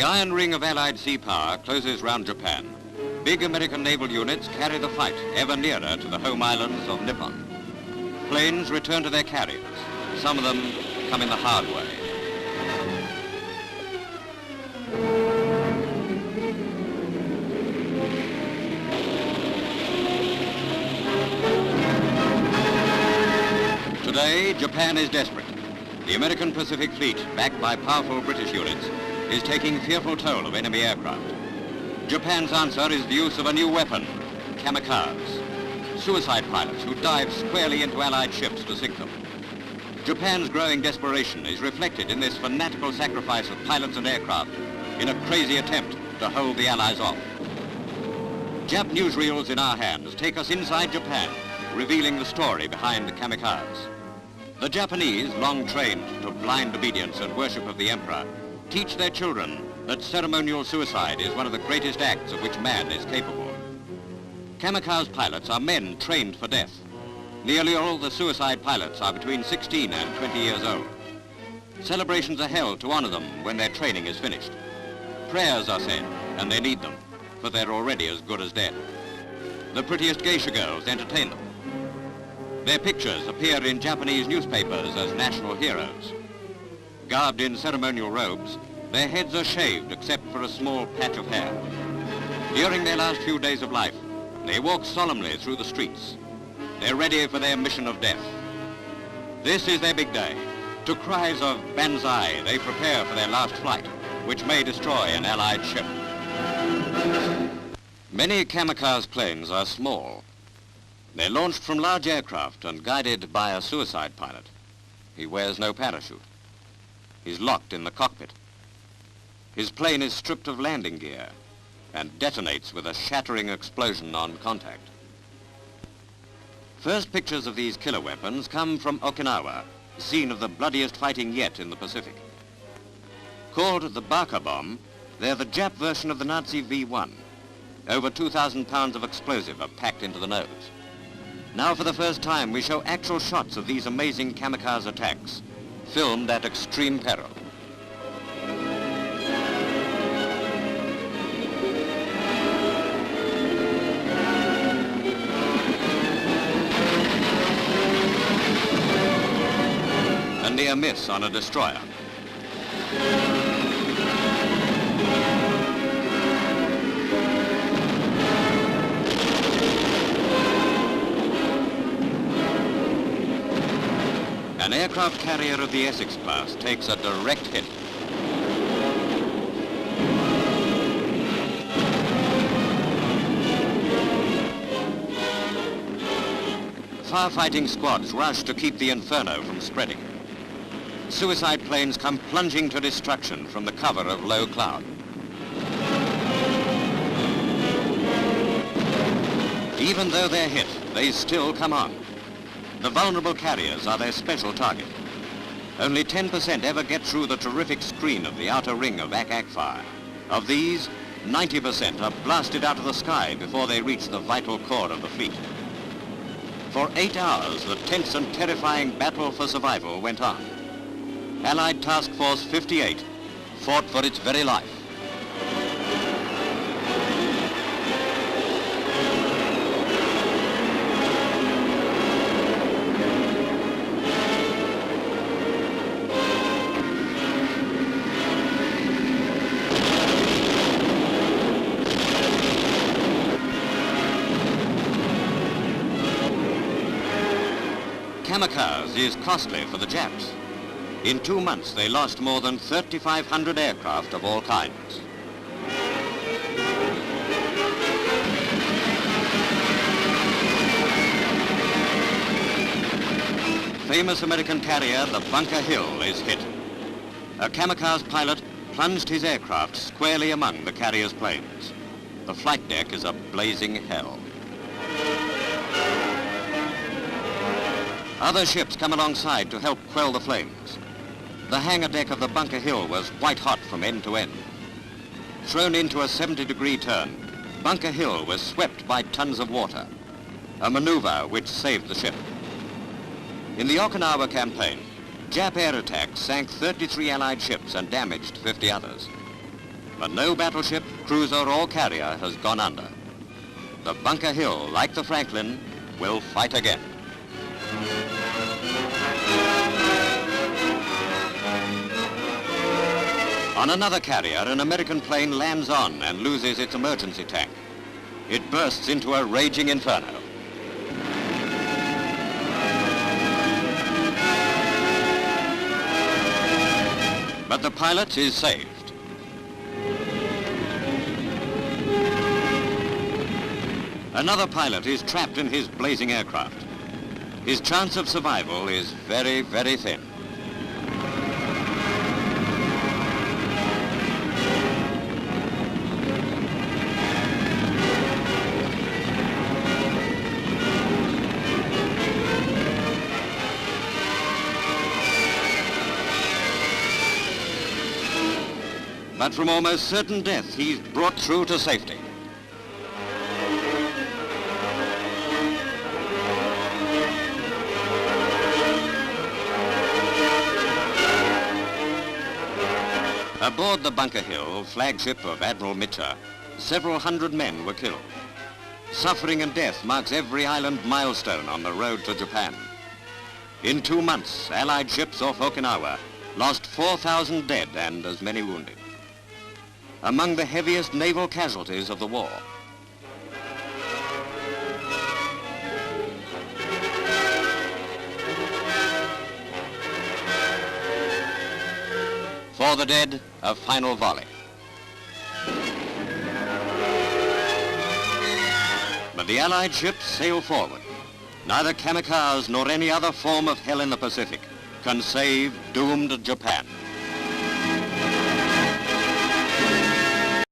iron ring of Allied sea power closes round Japan. Big American naval units carry the fight ever nearer to the home islands of Nippon. Planes return to their carriers, some of them coming the hard way. Today, Japan is desperate. The American Pacific Fleet, backed by powerful British units, is taking fearful toll of enemy aircraft. Japan's answer is the use of a new weapon, Kamikaze. Suicide pilots who dive squarely into Allied ships to sink them. Japan's growing desperation is reflected in this fanatical sacrifice of pilots and aircraft in a crazy attempt to hold the Allies off. Jap newsreels in our hands take us inside Japan, revealing the story behind the Kamikaze. The Japanese, long trained to blind obedience and worship of the Emperor, teach their children that ceremonial suicide is one of the greatest acts of which man is capable. Kamikaze pilots are men trained for death. Nearly all the suicide pilots are between 16 and 20 years old. Celebrations are held to honor them when their training is finished. Prayers are said, and they need them, for they're already as good as dead. The prettiest Geisha girls entertain them. Their pictures appear in Japanese newspapers as national heroes. Garbed in ceremonial robes, their heads are shaved except for a small patch of hair. During their last few days of life, they walk solemnly through the streets. They're ready for their mission of death. This is their big day. To cries of Banzai, they prepare for their last flight, which may destroy an Allied ship. Many Kamikaze planes are small. They're launched from large aircraft and guided by a suicide pilot. He wears no parachute. He's locked in the cockpit. His plane is stripped of landing gear and detonates with a shattering explosion on contact. First pictures of these killer weapons come from Okinawa, scene of the bloodiest fighting yet in the Pacific. Called the Baka bomb, they're the Jap version of the Nazi V1. Over 2,000 pounds of explosive are packed into the nose. Now for the first time we show actual shots of these amazing kamikaze attacks, filmed at extreme peril. A near miss on a destroyer. An aircraft carrier of the Essex class takes a direct hit. Firefighting squads rush to keep the inferno from spreading. Suicide planes come plunging to destruction from the cover of low cloud. Even though they're hit, they still come on. The vulnerable carriers are their special target. Only 10% ever get through the terrific screen of the outer ring of ack-ack fire. Of these, 90% are blasted out of the sky before they reach the vital core of the fleet. For 8 hours, the tense and terrifying battle for survival went on. Allied Task Force 58 fought for its very life. Kamikaze is costly for the Japs. In 2 months, they lost more than 3,500 aircraft of all kinds. Famous American carrier, the Bunker Hill, is hit. A Kamikaze pilot plunged his aircraft squarely among the carrier's planes. The flight deck is a blazing hell. Other ships come alongside to help quell the flames. The hangar deck of the Bunker Hill was white hot from end to end. Thrown into a 70-degree turn, Bunker Hill was swept by tons of water, a maneuver which saved the ship. In the Okinawa campaign, Jap air attacks sank 33 Allied ships and damaged 50 others. But no battleship, cruiser or carrier has gone under. The Bunker Hill, like the Franklin, will fight again. On another carrier, an American plane lands on and loses its emergency tank. It bursts into a raging inferno. But the pilot is saved. Another pilot is trapped in his blazing aircraft. His chance of survival is very, very thin. But from almost certain death, he's brought through to safety. Aboard the Bunker Hill, flagship of Admiral Mitcher, several hundred men were killed. Suffering and death marks every island milestone on the road to Japan. In 2 months, Allied ships off Okinawa lost 4,000 dead and as many wounded. Among the heaviest naval casualties of the war. For the dead, a final volley. But the Allied ships sail forward. Neither Kamikaze nor any other form of hell in the Pacific can save doomed Japan.